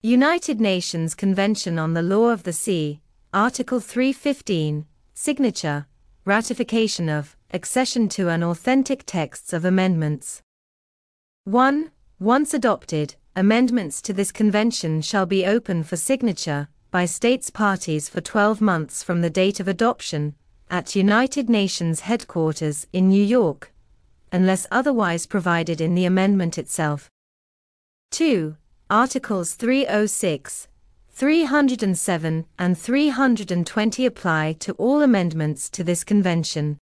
United Nations Convention on the Law of the Sea, Article 315, Signature, Ratification of, Accession to and authentic texts of amendments. 1. Once adopted, amendments to this convention shall be open for signature by states parties for 12 months from the date of adoption, at United Nations headquarters in New York, unless otherwise provided in the amendment itself. 2. Articles 306, 307, and 320 apply to all amendments to this convention.